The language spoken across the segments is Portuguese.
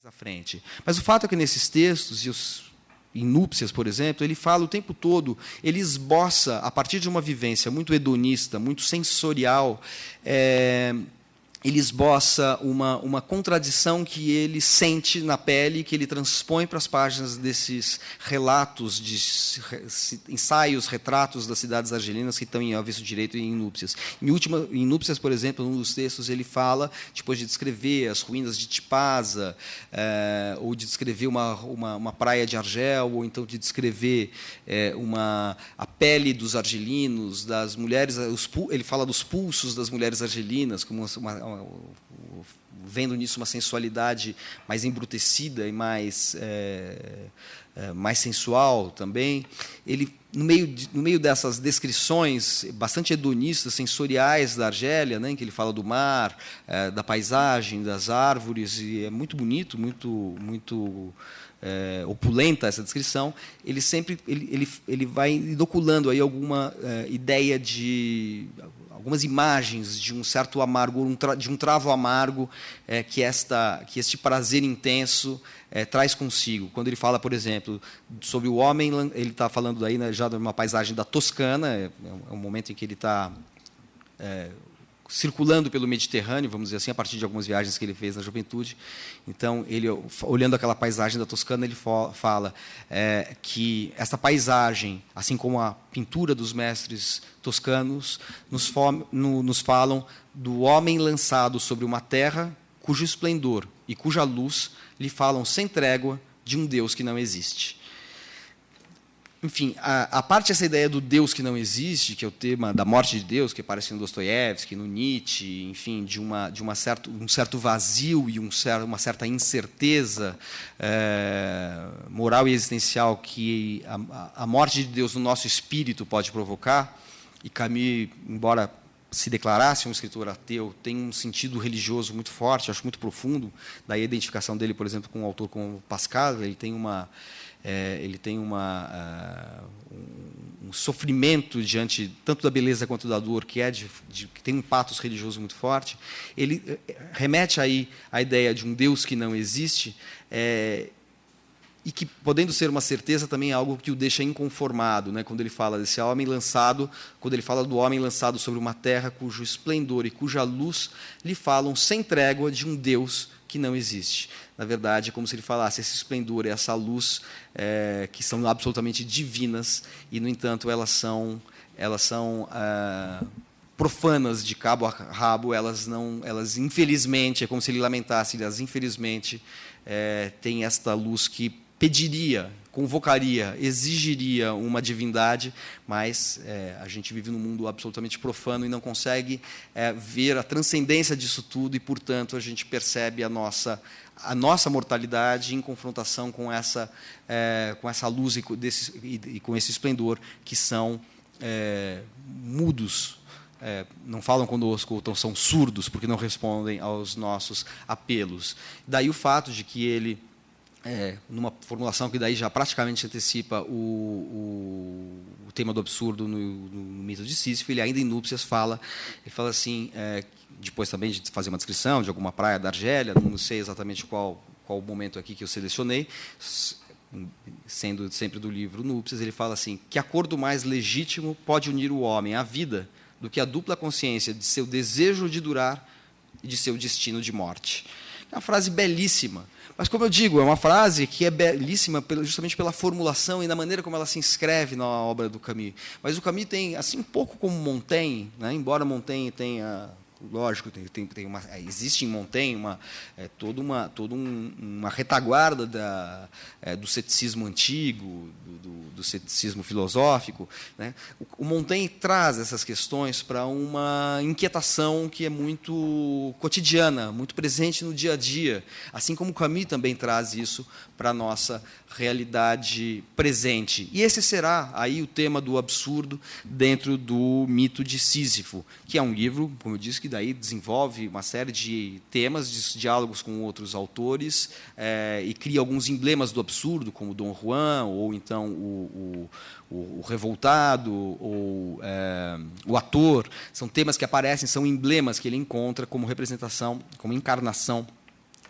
à frente. Mas o fato é que nesses textos, em Núpcias, por exemplo, ele fala o tempo todo, ele esboça, a partir de uma vivência muito hedonista, muito sensorial, ele esboça uma contradição que ele sente na pele, que ele transpõe para as páginas desses relatos, ensaios, retratos das cidades argelinas que estão em Avesso Direito e em Núpcias. Em Núpcias, por exemplo, num dos textos, ele fala, depois de descrever as ruínas de Tipasa, ou de descrever uma praia de Argel, ou então de descrever a pele dos argelinos, das mulheres, ele fala dos pulsos das mulheres argelinas, como vendo nisso uma sensualidade mais embrutecida e mais sensual também. Ele, no meio dessas descrições bastante hedonistas, sensoriais da Argélia, né, em que ele fala do mar, da paisagem, das árvores, e é muito bonito, muito opulenta essa descrição, ele sempre ele vai inoculando aí alguma ideia de algumas imagens de um certo amargo, de um travo amargo que este prazer intenso traz consigo. Quando ele fala, por exemplo, sobre o homem, ele está falando daí, né, já de uma paisagem da Toscana, é um momento em que ele está circulando pelo Mediterrâneo, vamos dizer assim, a partir de algumas viagens que ele fez na juventude. Então, ele, olhando aquela paisagem da Toscana, ele fala que essa paisagem, assim como a pintura dos mestres toscanos, nos falam do homem lançado sobre uma terra cujo esplendor e cuja luz lhe falam sem trégua de um Deus que não existe. Enfim, a parte dessa ideia do Deus que não existe, que é o tema da morte de Deus, que aparece no Dostoiévski, no Nietzsche, enfim, de um certo vazio e uma certa incerteza moral e existencial que a morte de Deus no nosso espírito pode provocar. E Camus, embora se declarasse um escritor ateu, tem um sentido religioso muito forte, acho muito profundo, daí a identificação dele, por exemplo, com um autor como Pascal. Ele tem um sofrimento diante tanto da beleza quanto da dor, que tem um patos religioso muito forte. Ele remete aí à ideia de um Deus que não existe, e que, podendo ser uma certeza, também é algo que o deixa inconformado, né? Quando ele fala desse homem lançado, quando ele fala do homem lançado sobre uma terra cujo esplendor e cuja luz lhe falam sem trégua de um Deus que não existe. Na verdade, é como se ele falasse esse esplendor e essa luz que são absolutamente divinas e, no entanto, elas são profanas de cabo a rabo. Elas infelizmente, é como se ele lamentasse, elas infelizmente têm esta luz que pediria, convocaria, exigiria uma divindade, mas a gente vive num mundo absolutamente profano e não consegue ver a transcendência disso tudo, e, portanto, a gente percebe a nossa mortalidade em confrontação com essa luz e com esse esplendor, que são mudos, não falam conosco, ou são surdos, porque não respondem aos nossos apelos. Daí o fato de que ele, numa formulação que daí já praticamente antecipa o tema do absurdo no mito de Sísifo, ele ainda em Núpcias fala assim, depois também de fazer uma descrição de alguma praia da Argélia, não sei exatamente qual o momento aqui que eu selecionei, sendo sempre do livro Núpcias, ele fala assim, que acordo mais legítimo pode unir o homem à vida do que a dupla consciência de seu desejo de durar e de seu destino de morte. É uma frase belíssima, mas, como eu digo, é uma frase que é belíssima justamente pela formulação e na maneira como ela se inscreve na obra do Camus. Mas o Camus tem, assim, um pouco como Montaigne, né? Embora Montaigne tenha, lógico, existe em Montaigne toda uma retaguarda do ceticismo antigo, do ceticismo filosófico, né? O Montaigne traz essas questões para uma inquietação que é muito cotidiana, muito presente no dia a dia, assim como Camus também traz isso para a nossa realidade presente. E esse será aí o tema do absurdo dentro do mito de Sísifo, que é um livro, como eu disse, que daí desenvolve uma série de temas, de diálogos com outros autores, e cria alguns emblemas do absurdo, como Dom Juan, ou então o revoltado, ou o ator. São temas que aparecem, são emblemas que ele encontra como representação, como encarnação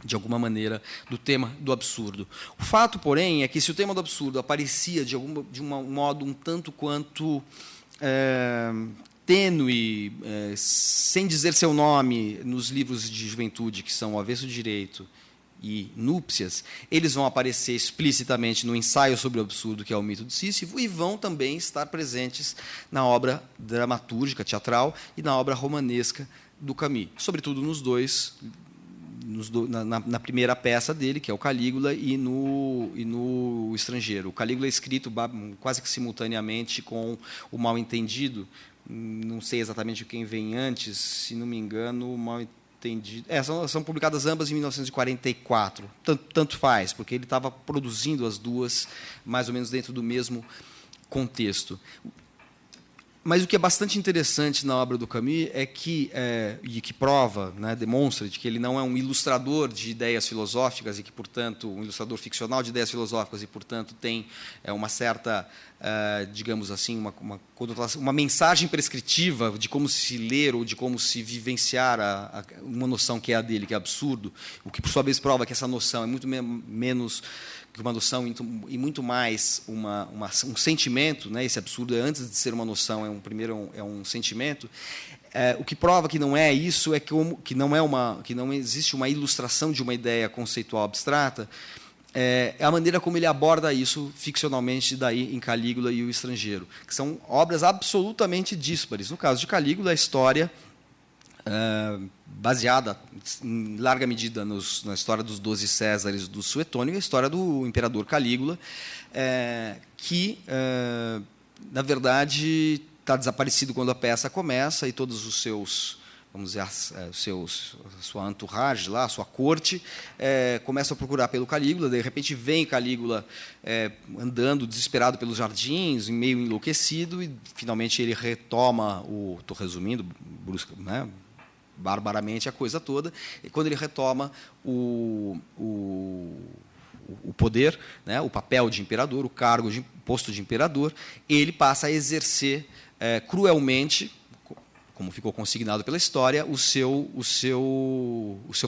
de alguma maneira, do tema do absurdo. O fato, porém, é que se o tema do absurdo aparecia de um modo um tanto quanto tênue, sem dizer seu nome, nos livros de juventude, que são O Avesso do Direito e Núpcias, eles vão aparecer explicitamente no ensaio sobre o absurdo, que é o mito de Sísifo, e vão também estar presentes na obra dramatúrgica, teatral, e na obra romanesca do Camus, sobretudo nos dois, na primeira peça dele, que é o Calígula, e no Estrangeiro. O Calígula é escrito quase que simultaneamente com o Mal Entendido. Não sei exatamente quem vem antes, se não me engano, o Mal Entendido. São publicadas ambas em 1944. Tanto faz, porque ele estava produzindo as duas mais ou menos dentro do mesmo contexto. Mas o que é bastante interessante na obra do Camus é que, e que prova, né, demonstra de que ele não é um ilustrador de ideias filosóficas e que, portanto, um ilustrador ficcional de ideias filosóficas e, portanto, tem uma certa, digamos assim, uma mensagem prescritiva de como se ler ou de como se vivenciar uma noção que é a dele, que é absurdo, o que, por sua vez, prova que essa noção é muito menos que uma noção e muito mais um sentimento, né? Esse absurdo é, antes de ser uma noção, primeiro é um sentimento. O que prova que não é isso é que não existe uma ilustração de uma ideia conceitual abstrata. É a maneira como ele aborda isso ficcionalmente daí em Calígula e o Estrangeiro, que são obras absolutamente díspares. No caso de Calígula, a história baseada, em larga medida, na história dos 12 Césares do Suetônio, e a história do imperador Calígula, que, na verdade, está desaparecido quando a peça começa, e todos os seus, vamos dizer, sua entourage, lá, a sua corte, começa a procurar pelo Calígula. De repente vem Calígula andando desesperado pelos jardins, meio enlouquecido, e finalmente ele retoma estou resumindo, né, barbaramente a coisa toda, e quando ele retoma o poder, né, o papel de imperador, o cargo de posto de imperador, ele passa a exercer cruelmente, como ficou consignado pela história, o seu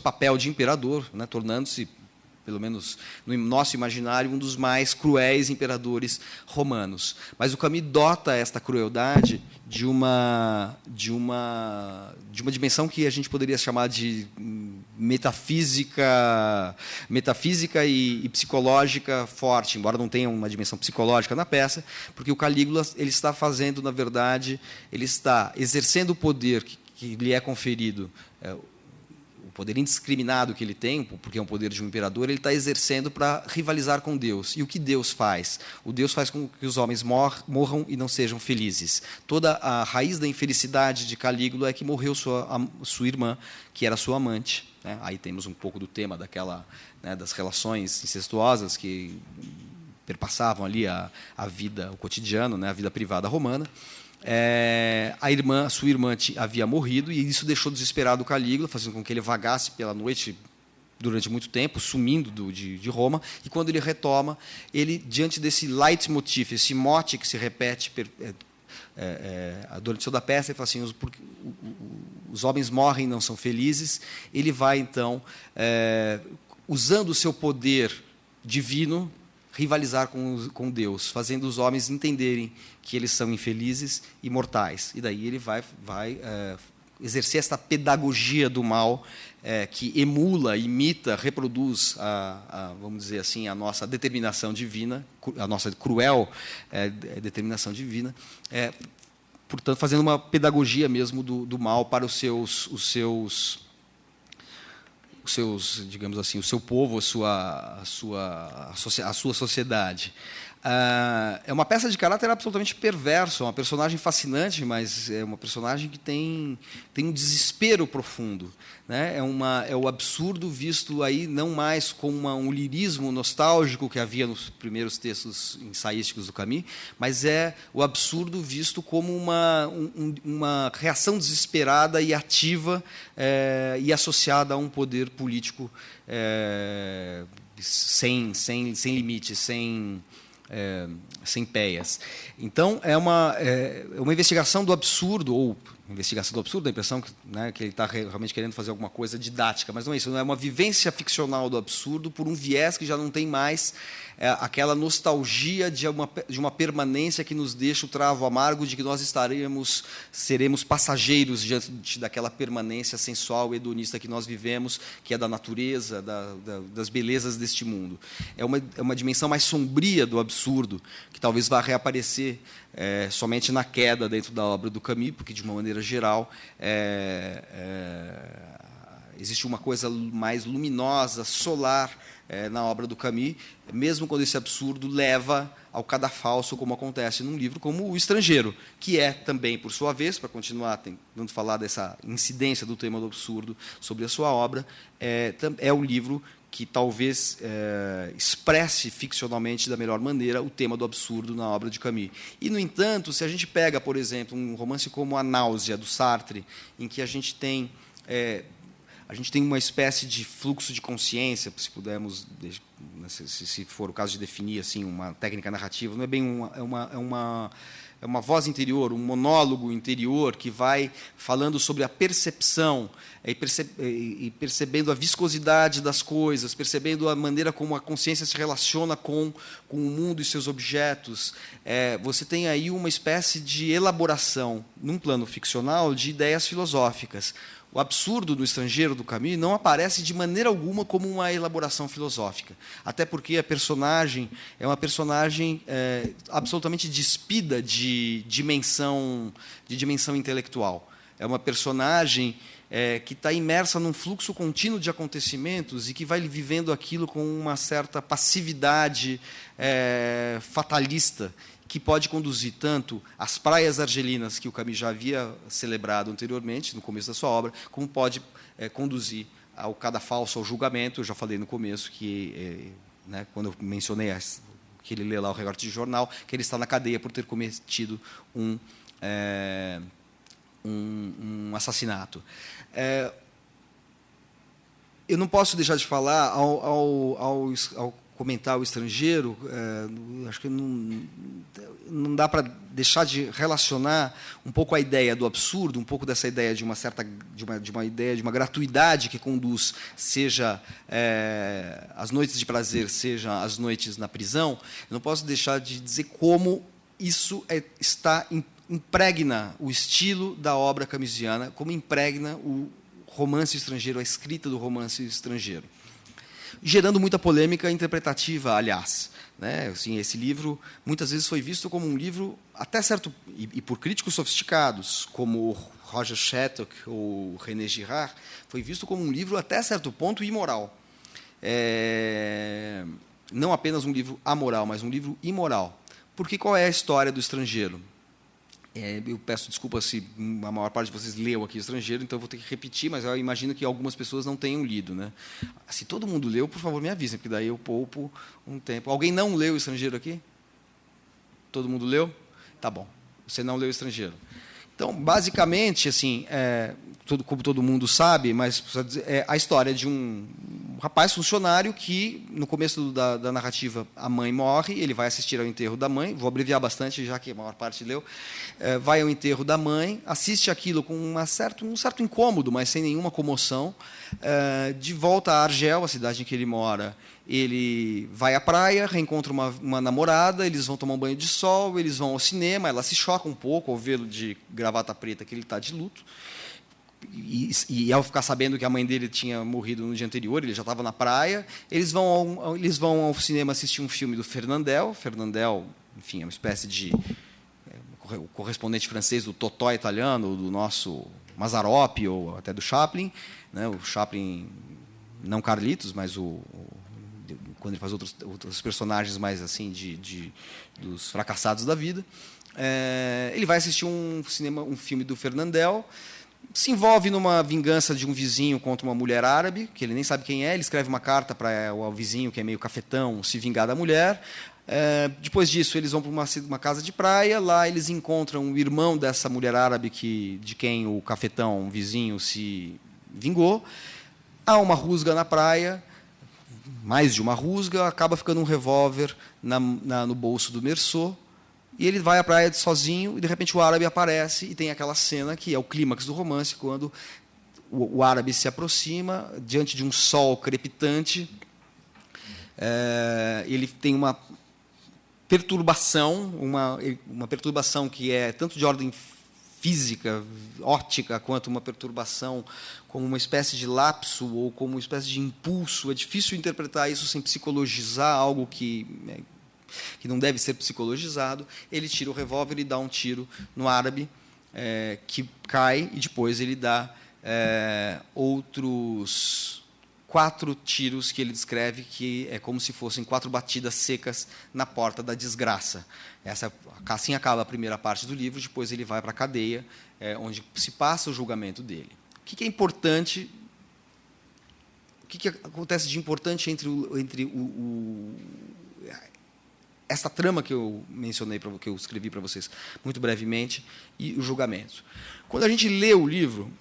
papel de imperador, né, tornando-se, pelo menos no nosso imaginário, um dos mais cruéis imperadores romanos. Mas o Camus dota esta crueldade de uma dimensão que a gente poderia chamar de metafísica e psicológica forte, embora não tenha uma dimensão psicológica na peça, porque o Calígula ele está fazendo, na verdade, ele está exercendo o poder que lhe é conferido, o poder indiscriminado que ele tem, porque é um poder de um imperador, ele está exercendo para rivalizar com Deus. E o que Deus faz? O Deus faz com que os homens morram e não sejam felizes. Toda a raiz da infelicidade de Calígula é que morreu sua irmã, que era sua amante. Né? Aí temos um pouco do tema das relações incestuosas que perpassavam ali a vida, o cotidiano, né? A vida privada romana. A sua irmã havia morrido, e isso deixou desesperado o Calígula, fazendo com que ele vagasse pela noite durante muito tempo, sumindo de Roma. E quando ele retoma, ele, diante desse leitmotiv, esse mote que se repete durante toda a peça, ele fala assim: os homens morrem e não são felizes. Ele vai, então, usando o seu poder divino, rivalizar com Deus, fazendo os homens entenderem que eles são infelizes e mortais. E daí ele vai exercer essa pedagogia do mal, que emula, imita, reproduz, vamos dizer assim, a nossa determinação divina, a nossa cruel determinação divina, portanto, fazendo uma pedagogia mesmo do mal para os seus, digamos assim, o seu povo, a sua sociedade. É uma peça de caráter absolutamente perverso, é uma personagem fascinante, mas é uma personagem que tem um desespero profundo, né? É o absurdo visto aí não mais como um lirismo nostálgico que havia nos primeiros textos ensaísticos do Camus, mas é o absurdo visto como uma reação desesperada e ativa, e associada a um poder político sem limites, sem péias. Então, é uma investigação do absurdo, ou investigação do absurdo, a impressão que, né, que ele está realmente querendo fazer alguma coisa didática, mas não é isso, não é uma vivência ficcional do absurdo por um viés que já não tem mais aquela nostalgia de uma permanência que nos deixa o travo amargo de que nós seremos passageiros diante daquela permanência sensual e hedonista que nós vivemos, que é da natureza, das belezas deste mundo. É uma dimensão mais sombria do absurdo, que talvez vá reaparecer somente na queda dentro da obra do Camus, porque, de uma maneira geral, existe uma coisa mais luminosa, solar, na obra do Camus, mesmo quando esse absurdo leva ao cadafalso, como acontece num livro como O Estrangeiro, que é também, por sua vez, para continuar tentando falar dessa incidência do tema do absurdo sobre a sua obra, é o livro que talvez expresse ficcionalmente da melhor maneira o tema do absurdo na obra de Camus. E, no entanto, se a gente pega, por exemplo, um romance como A Náusea, do Sartre, em que a gente tem uma espécie de fluxo de consciência, se pudermos, se for o caso de definir assim uma técnica narrativa, não é bem é uma voz interior, um monólogo interior que vai falando sobre a percepção e percebendo a viscosidade das coisas, percebendo a maneira como a consciência se relaciona com o mundo e seus objetos. Você tem aí uma espécie de elaboração, num plano ficcional, de ideias filosóficas. O absurdo do Estrangeiro, do Camus, não aparece de maneira alguma como uma elaboração filosófica. Até porque a personagem é uma personagem absolutamente despida de dimensão intelectual. É uma personagem que está imersa num fluxo contínuo de acontecimentos e que vai vivendo aquilo com uma certa passividade fatalista, que pode conduzir tanto às praias argelinas, que o Camus já havia celebrado anteriormente, no começo da sua obra, como pode conduzir ao cadafalso, ao julgamento. Eu já falei no começo que, quando eu mencionei que ele lê lá o recorte de jornal, que ele está na cadeia por ter cometido um assassinato. Eu não posso deixar de falar, ao comentar O Estrangeiro, acho que não dá para deixar de relacionar um pouco a ideia do absurdo, um pouco dessa ideia de uma ideia de uma gratuidade que conduz, seja as noites de prazer, seja as noites na prisão. Eu não posso deixar de dizer como isso impregna o estilo da obra camusiana, como impregna o romance estrangeiro, a escrita do romance estrangeiro, gerando muita polêmica interpretativa, aliás. Assim, esse livro muitas vezes foi visto como um livro, até certo, e por críticos sofisticados, como Roger Shattuck ou René Girard, foi visto como um livro, até certo ponto, imoral. Não apenas um livro amoral, mas um livro imoral. Porque qual é a história do Estrangeiro? Eu peço desculpa se a maior parte de vocês leu aqui O Estrangeiro, então eu vou ter que repetir, mas eu imagino que algumas pessoas não tenham lido. Se todo mundo leu, por favor, me avisem, porque daí eu poupo um tempo. Alguém não leu O Estrangeiro aqui? Todo mundo leu? Tá bom. Você não leu O Estrangeiro. Então, basicamente, assim, como todo mundo sabe, mas é a história de um rapaz funcionário que, no começo da narrativa, a mãe morre, ele vai assistir ao enterro da mãe, vou abreviar bastante, já que a maior parte leu, vai ao enterro da mãe, assiste aquilo com um certo incômodo, mas sem nenhuma comoção. De volta a Argel, a cidade em que ele mora, ele vai à praia, reencontra uma namorada, eles vão tomar um banho de sol, eles vão ao cinema, ela se choca um pouco ao vê-lo de gravata preta, que ele está de luto. E ao ficar sabendo que a mãe dele tinha morrido no dia anterior, ele já estava na praia, eles vão ao cinema assistir um filme do Fernandel. Fernandel, enfim, é uma espécie de o correspondente francês do Totò italiano, do nosso Mazzaropi, ou até do Chaplin. O Chaplin, não Carlitos, mas quando ele faz outros personagens mais assim dos fracassados da vida. Ele vai assistir um filme do Fernandel, se envolve numa vingança de um vizinho contra uma mulher árabe, que ele nem sabe quem é, ele escreve uma carta para o vizinho, que é meio cafetão, se vingar da mulher. Depois disso, eles vão para uma casa de praia, lá eles encontram o irmão dessa mulher árabe de quem o cafetão, um vizinho, se vingou. Há uma rusga na praia, mais de uma rusga, acaba ficando um revólver no bolso do Meursault, e ele vai à praia sozinho, e de repente o árabe aparece, e tem aquela cena que é o clímax do romance, quando o árabe se aproxima, diante de um sol crepitante, ele tem uma perturbação, uma perturbação que é tanto de ordem física, óptica, quanto uma perturbação como uma espécie de lapso ou como uma espécie de impulso. É difícil interpretar isso sem psicologizar algo que não deve ser psicologizado. Ele tira o revólver e dá um tiro no árabe, que cai, e depois ele dá outros 4 tiros que ele descreve que é como se fossem 4 batidas secas na porta da desgraça. Assim acaba a primeira parte do livro, depois ele vai para a cadeia, onde se passa o julgamento dele. O que é importante? O que acontece de importante entre essa trama que eu mencionei, que eu escrevi para vocês muito brevemente, e o julgamento? Quando a gente lê o livro,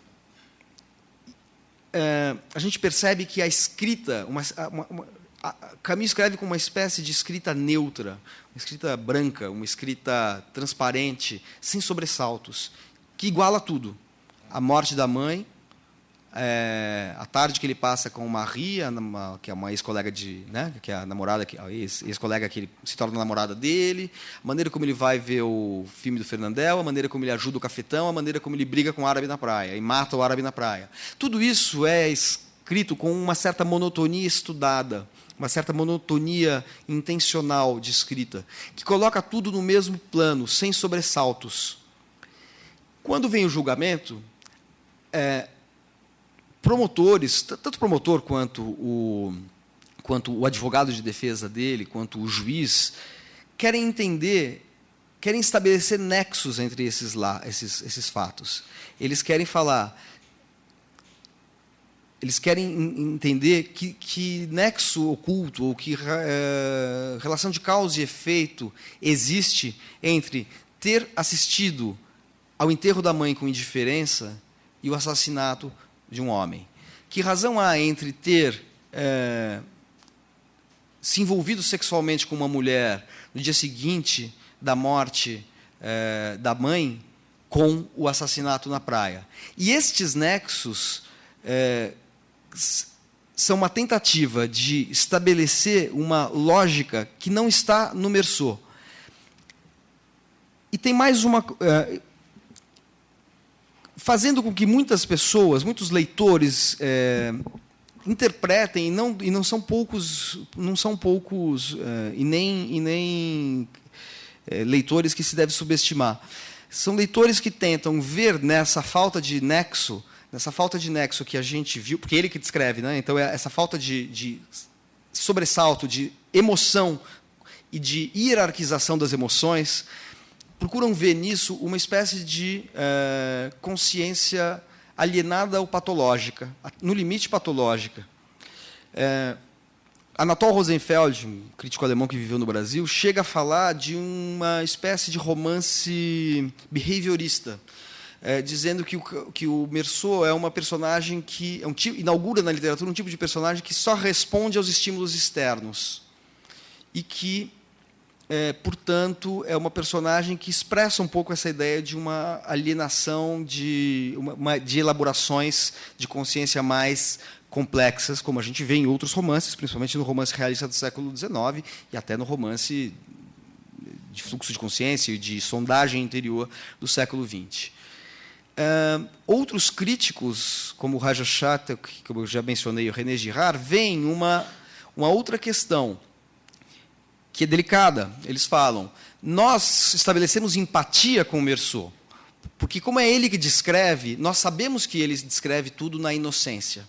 a gente percebe que a escrita, Camus escreve com uma espécie de escrita neutra, uma escrita branca, uma escrita transparente, sem sobressaltos, que iguala tudo. A morte da mãe, a tarde que ele passa com Marie, que é uma ex-colega que é a namorada, ex-colega que ele se torna namorada dele, a maneira como ele vai ver o filme do Fernandel, a maneira como ele ajuda o cafetão, a maneira como ele briga com o árabe na praia e mata o árabe na praia. Tudo isso é escrito com uma certa monotonia estudada, uma certa monotonia intencional de escrita, que coloca tudo no mesmo plano, sem sobressaltos. Quando vem o julgamento, promotores, tanto o promotor quanto o advogado de defesa dele, quanto o juiz, querem entender, querem estabelecer nexos entre esses fatos. Eles querem entender que nexo oculto, ou que relação de causa e efeito existe entre ter assistido ao enterro da mãe com indiferença e o assassinato de um homem. Que razão há entre ter se envolvido sexualmente com uma mulher no dia seguinte da morte da mãe com o assassinato na praia? E estes nexos são uma tentativa de estabelecer uma lógica que não está no Meursault. E tem mais uma... fazendo com que muitas pessoas, muitos leitores, interpretem, e não são poucos, e nem leitores que se deve subestimar. São leitores que tentam ver nessa falta de nexo que a gente viu, porque ele que descreve, né? Então, essa falta de sobressalto, de emoção e de hierarquização das emoções, procuram ver nisso uma espécie de consciência alienada ou patológica, no limite patológica. Anatole Rosenfeld, um crítico alemão que viveu no Brasil, chega a falar de uma espécie de romance behaviorista, dizendo que o Meursault é uma personagem que inaugura na literatura um tipo de personagem que só responde aos estímulos externos e que portanto, é uma personagem que expressa um pouco essa ideia de uma alienação, de elaborações de consciência mais complexas, como a gente vê em outros romances, principalmente no romance realista do século XIX e até no romance de fluxo de consciência e de sondagem interior do século XX. Outros críticos, como o Raja Chata, que eu já mencionei, o René Girard, veem uma outra questão, que é delicada. Eles falam, nós estabelecemos empatia com o Meursault, porque como é ele que descreve, nós sabemos que ele descreve tudo na inocência.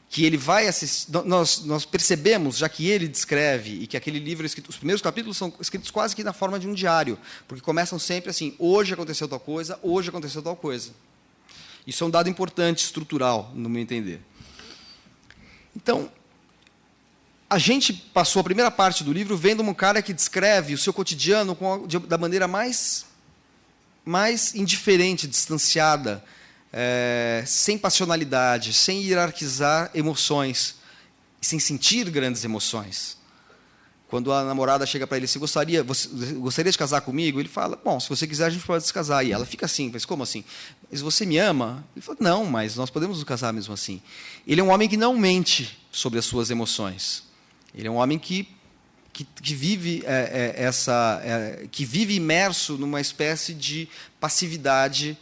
Que ele vai assistir, nós percebemos, já que ele descreve, e que aquele livro, os primeiros capítulos são escritos quase que na forma de um diário, porque começam sempre assim, hoje aconteceu tal coisa, hoje aconteceu tal coisa. Isso é um dado importante, estrutural, no meu entender. Então, a gente passou a primeira parte do livro vendo um cara que descreve o seu cotidiano da maneira mais indiferente, distanciada, sem passionalidade, sem hierarquizar emoções, sem sentir grandes emoções. Quando a namorada chega para ele, você gostaria de casar comigo? Ele fala, bom, se você quiser, a gente pode se casar. E ela fica assim, mas como assim? Mas você me ama? Ele fala, não, mas nós podemos nos casar mesmo assim. Ele é um homem que não mente sobre as suas emoções. Ele é um homem que vive que vive imerso numa espécie de passividade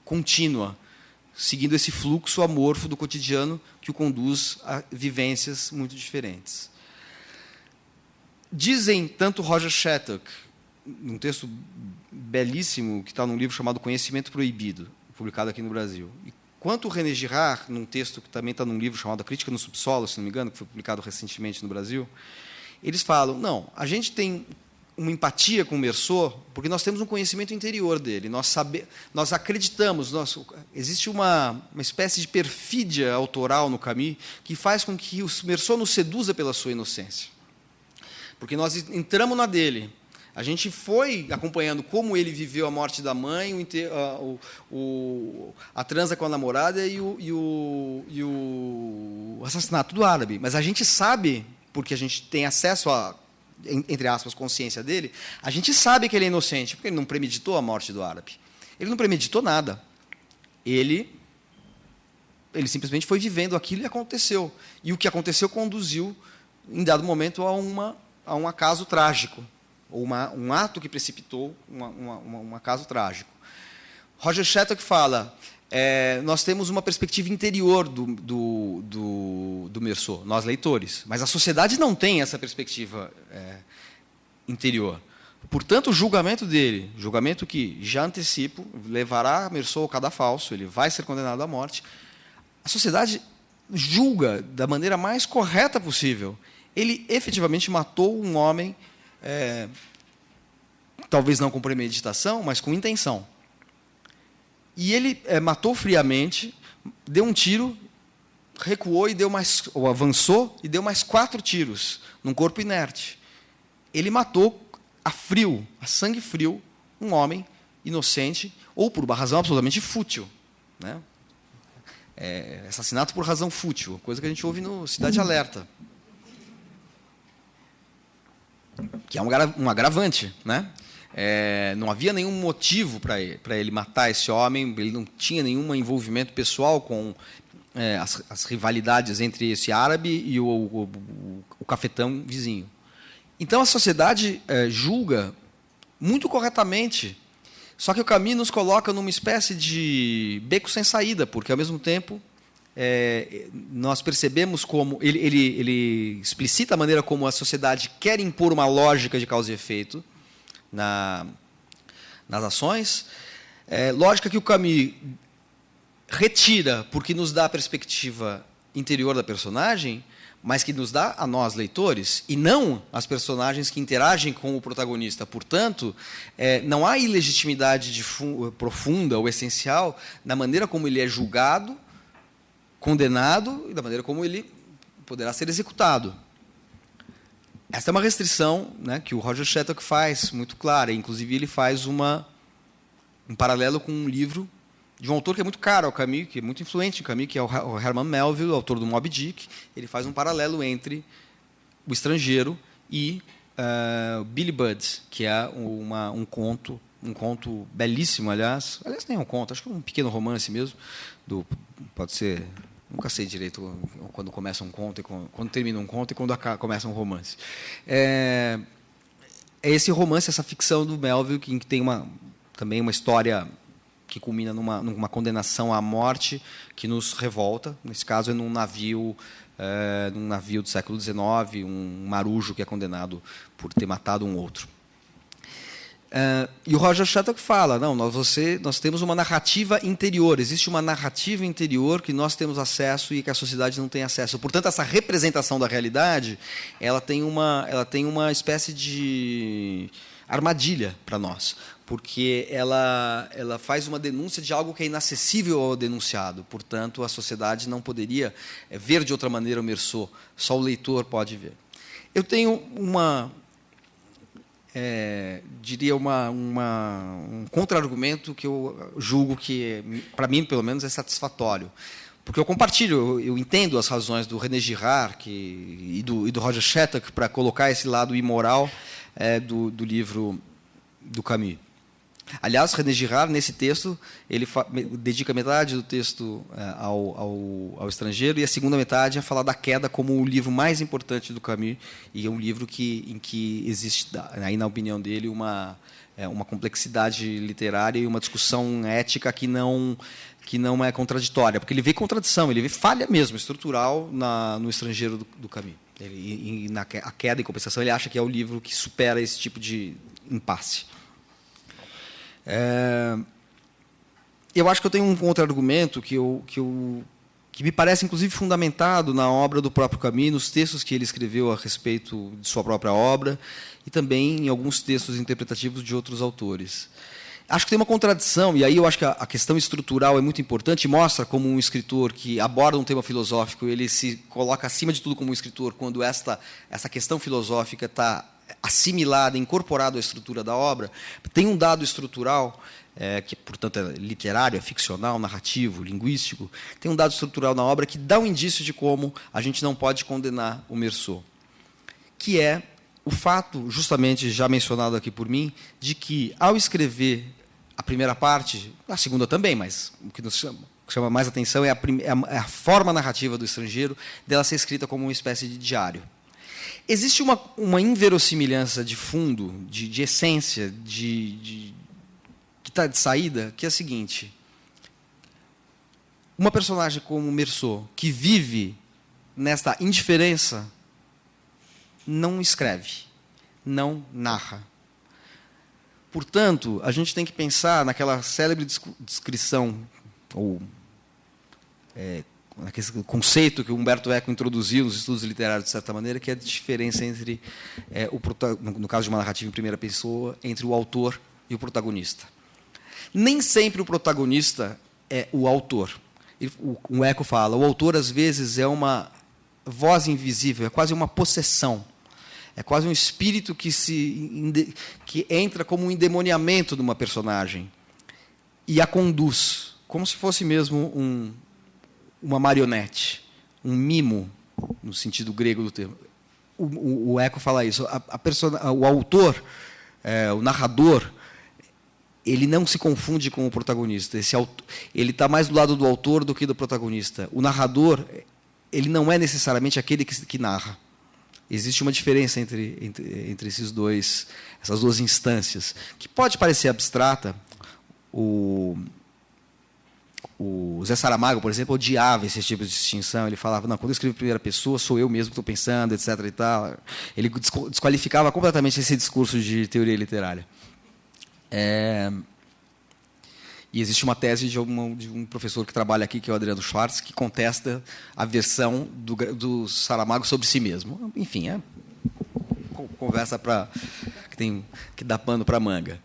contínua, seguindo esse fluxo amorfo do cotidiano que o conduz a vivências muito diferentes. Dizem tanto Roger Shattuck, num texto belíssimo que está num livro chamado Conhecimento Proibido, publicado aqui no Brasil, quanto o René Girard, num texto que também está num livro chamado A Crítica no Subsolo, se não me engano, que foi publicado recentemente no Brasil, eles falam, não, a gente tem uma empatia com o Meursault porque nós temos um conhecimento interior dele, nós acreditamos, existe uma espécie de perfídia autoral no Camus que faz com que o Meursault nos seduza pela sua inocência. Porque nós entramos na dele, a gente foi acompanhando como ele viveu a morte da mãe, a transa com a namorada e o assassinato do árabe. Mas a gente sabe, porque a gente tem acesso a, entre aspas, consciência dele, a gente sabe que ele é inocente, porque ele não premeditou a morte do árabe. Ele não premeditou nada. Ele simplesmente foi vivendo aquilo e aconteceu. E o que aconteceu conduziu, em dado momento, a um acaso trágico. Ou um ato que precipitou um acaso trágico. Roger Shattuck fala, nós temos uma perspectiva interior do Meursault, nós leitores, mas a sociedade não tem essa perspectiva interior. Portanto, o julgamento dele, julgamento que, já antecipo, levará Meursault ao cadafalso, ele vai ser condenado à morte, a sociedade julga da maneira mais correta possível. Ele efetivamente matou um homem, talvez não com premeditação, mas com intenção. E ele matou friamente, deu um tiro, recuou e ou avançou e deu mais 4 tiros num corpo inerte. Ele matou a frio, a sangue frio, um homem inocente, ou por uma razão absolutamente fútil, né? Assassinato por razão fútil, coisa que a gente ouve no Cidade Alerta. Que é um agravante, né? Não havia nenhum motivo para ele matar esse homem, ele não tinha nenhum envolvimento pessoal com as rivalidades entre esse árabe e o cafetão vizinho. Então a sociedade julga muito corretamente, só que o Camus nos coloca numa espécie de beco sem saída, porque ao mesmo tempo nós percebemos como ele explicita a maneira como a sociedade quer impor uma lógica de causa e efeito nas ações, lógica que o Camus retira porque nos dá a perspectiva interior da personagem, mas que nos dá a nós, leitores, e não as personagens que interagem com o protagonista. Portanto, não há ilegitimidade profunda ou essencial na maneira como ele é julgado, condenado e da maneira como ele poderá ser executado. Essa é uma restrição, né, que o Roger Shattuck faz muito clara. Inclusive, ele faz um paralelo com um livro de um autor que é muito caro ao Camus, que é muito influente em Camus, que é o Herman Melville, autor do Moby Dick. Ele faz um paralelo entre O Estrangeiro e Billy Budd, que é um conto belíssimo, aliás nem é um conto, acho que é um pequeno romance mesmo, pode ser, nunca sei direito quando começa um conto, quando termina um conto e quando começa um romance. É esse romance, essa ficção do Melville, que tem também uma história que culmina numa condenação à morte que nos revolta. Nesse caso, é num navio do século XIX, um marujo que é condenado por ter matado um outro. E o Roger Shattuck fala, não, nós temos uma narrativa interior, existe uma narrativa interior que nós temos acesso e que a sociedade não tem acesso. Portanto, essa representação da realidade, ela tem uma espécie de armadilha para nós, porque ela faz uma denúncia de algo que é inacessível ao denunciado. Portanto, a sociedade não poderia ver de outra maneira o Meursault, só o leitor pode ver. Eu tenho diria um contra-argumento que eu julgo que, para mim, pelo menos, é satisfatório. porque eu compartilho, eu entendo as razões do René Girard e do Roger Shattuck para colocar esse lado imoral do livro do Camus. Aliás, René Girard, nesse texto, ele dedica metade do texto ao estrangeiro e a segunda metade a falar da queda como o livro mais importante do Camus, e é um livro em que existe, aí na opinião dele, uma complexidade literária e uma discussão ética que não é contraditória, porque ele vê contradição, ele vê falha mesmo, estrutural, no estrangeiro do Camus. A queda, em compensação, ele acha que é o livro que supera esse tipo de impasse. Eu acho que eu tenho um contra-argumento que me parece, inclusive, fundamentado na obra do próprio Camus, nos textos que ele escreveu a respeito de sua própria obra e também em alguns textos interpretativos de outros autores. Acho que tem uma contradição, e aí eu acho que a questão estrutural é muito importante, mostra como um escritor que aborda um tema filosófico, ele se coloca acima de tudo como um escritor quando essa questão filosófica está assimilada, incorporada à estrutura da obra. Tem um dado estrutural, que, portanto, é literário, é ficcional, narrativo, linguístico, tem um dado estrutural na obra que dá um indício de como a gente não pode condenar o Meursault, que é o fato, justamente já mencionado aqui por mim, de que, ao escrever a primeira parte, a segunda também, mas o que nos chama mais atenção é a forma narrativa do estrangeiro, dela ser escrita como uma espécie de diário. Existe uma inverossimilhança de fundo, de essência, que está de saída, que é a seguinte: uma personagem como Meursault, que vive nesta indiferença, não escreve, não narra. Portanto, a gente tem que pensar naquela célebre descrição, ou naquele conceito que o Humberto Eco introduziu nos estudos literários, de certa maneira, que é a diferença entre, no caso de uma narrativa em primeira pessoa, entre o autor e o protagonista. Nem sempre o protagonista é o autor. O Eco fala, o autor, às vezes, é uma voz invisível, é quase uma possessão. É quase um espírito que entra como um endemoniamento de uma personagem e a conduz, como se fosse mesmo uma marionete, um mimo, no sentido grego do termo. O Eco fala isso. O autor, o narrador, ele não se confunde com o protagonista. Ele está mais do lado do autor do que do protagonista. O narrador, ele não é necessariamente aquele que narra. Existe uma diferença entre essas duas instâncias, que pode parecer abstrata. O Zé Saramago, por exemplo, odiava esse tipo de distinção. Ele falava, não, quando eu escrevo em primeira pessoa, sou eu mesmo que estou pensando, etc. E tal. Ele desqualificava completamente esse discurso de teoria literária. E existe uma tese de um professor que trabalha aqui, que é o Adriano Schwartz, que contesta a versão do Saramago sobre si mesmo. Enfim, é conversa que dá pano para manga.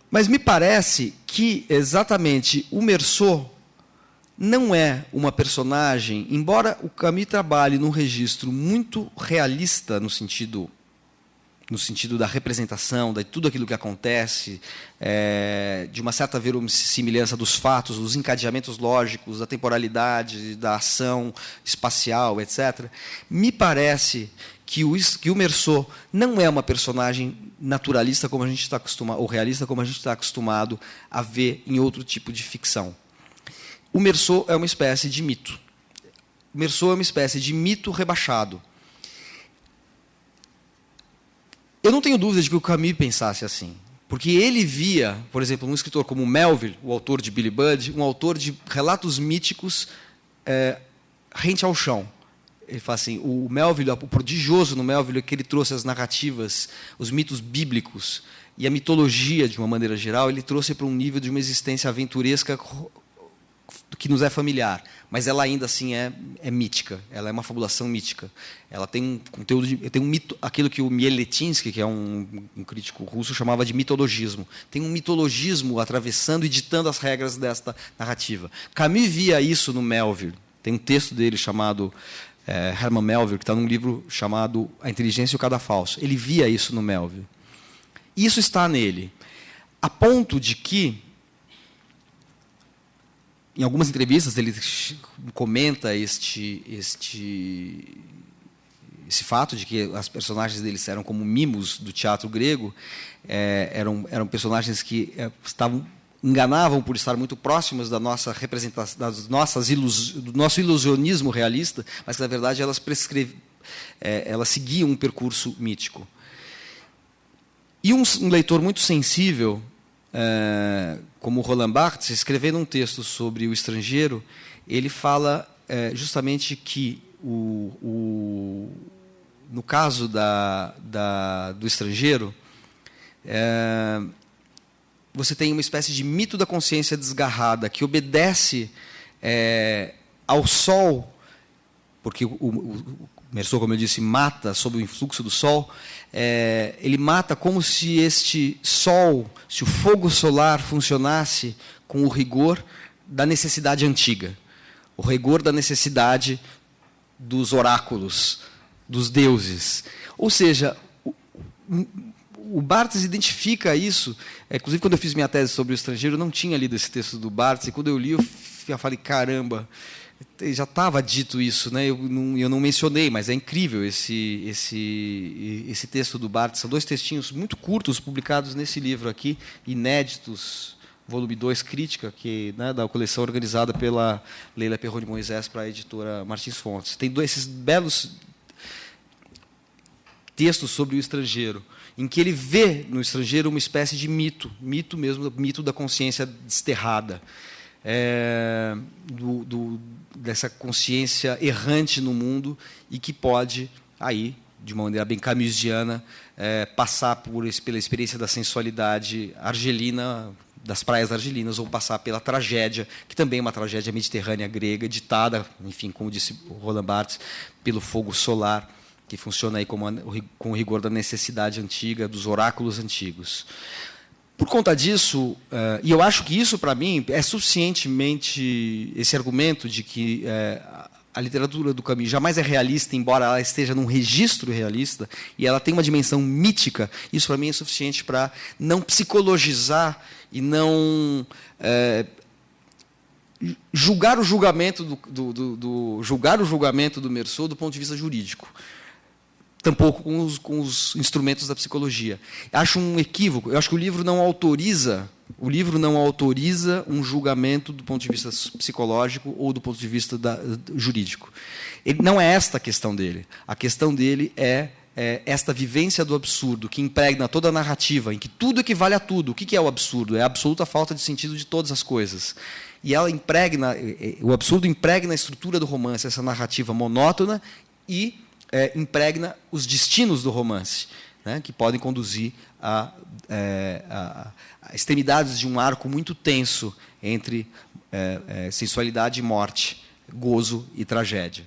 Mas me parece que exatamente o Meursault não é uma personagem, embora o Camus trabalhe num registro muito realista no sentido da representação, de tudo aquilo que acontece, de uma certa verossimilhança dos fatos, dos encadeamentos lógicos, da temporalidade, da ação espacial, etc. Me parece que o Meursault não é uma personagem naturalista como a gente está acostumado, ou realista como a gente está acostumado a ver em outro tipo de ficção. O Meursault é uma espécie de mito. O Meursault é uma espécie de mito rebaixado. Eu não tenho dúvida de que o Camus pensasse assim, porque ele via, por exemplo, um escritor como Melville, o autor de Billy Budd, um autor de relatos míticos rente ao chão. Ele fala assim, o Melville, o prodigioso no Melville é que ele trouxe as narrativas, os mitos bíblicos e a mitologia, de uma maneira geral, ele trouxe para um nível de uma existência aventuresca que nos é familiar, mas ela ainda assim é mítica, ela é uma fabulação mítica. Ela tem um conteúdo, tem um mito, aquilo que o Mieletinsky, que é um crítico russo, chamava de mitologismo. Tem um mitologismo atravessando e ditando as regras desta narrativa. Camus via isso no Melville. Tem um texto dele chamado Herman Melville, que está num livro chamado A Inteligência e o Cadafalso. Ele via isso no Melville. Isso está nele, a ponto de que em algumas entrevistas, ele comenta esse fato de que as personagens deles eram como mimos do teatro grego, eram personagens que enganavam por estar muito próximas da nossa representação, do nosso ilusionismo realista, mas que, na verdade, elas seguiam um percurso mítico. E um leitor muito sensível, como Roland Barthes, escrevendo um texto sobre O Estrangeiro, ele fala justamente que, no caso do Estrangeiro, você tem uma espécie de mito da consciência desgarrada que obedece ao sol, porque o Meursault, como eu disse, mata sob o influxo do sol. Ele mata como se este sol, se o fogo solar funcionasse com o rigor da necessidade antiga, o rigor da necessidade dos oráculos, dos deuses. Ou seja, o Barthes identifica isso. Inclusive, quando eu fiz minha tese sobre O Estrangeiro, eu não tinha lido esse texto do Barthes, e quando eu li, eu falei, caramba, já estava dito isso, né? Eu não mencionei, mas é incrível esse texto do Barthes. São 2 textinhos muito curtos, publicados nesse livro aqui, inéditos, volume 2, Crítica, né, da coleção organizada pela Leila Perroni Moisés para a editora Martins Fontes. Tem esses belos textos sobre o estrangeiro, em que ele vê no estrangeiro uma espécie de mito mesmo, mito da consciência desterrada, dessa consciência errante no mundo e que pode, aí, de uma maneira bem camusiana, passar pela experiência da sensualidade argelina, das praias argelinas, ou passar pela tragédia, que também é uma tragédia mediterrânea grega, ditada, enfim, como disse Roland Barthes, pelo fogo solar, que funciona aí com o rigor da necessidade antiga, dos oráculos antigos. Por conta disso, e eu acho que isso, para mim, é suficientemente esse argumento de que a literatura do Camus jamais é realista, embora ela esteja num registro realista, e ela tem uma dimensão mítica, isso, para mim, é suficiente para não psicologizar e não julgar o julgamento do Meursault do ponto de vista jurídico. Tampouco com os instrumentos da psicologia. Acho um equívoco. Eu acho que o livro não autoriza um julgamento do ponto de vista psicológico ou do ponto de vista jurídico. Não é esta a questão dele. A questão dele é esta vivência do absurdo, que impregna toda a narrativa, em que tudo equivale a tudo. O que é o absurdo? É a absoluta falta de sentido de todas as coisas. E o absurdo impregna a estrutura do romance, essa narrativa monótona, e impregna os destinos do romance, né, que podem conduzir a extremidades de um arco muito tenso entre sensualidade e morte, gozo e tragédia.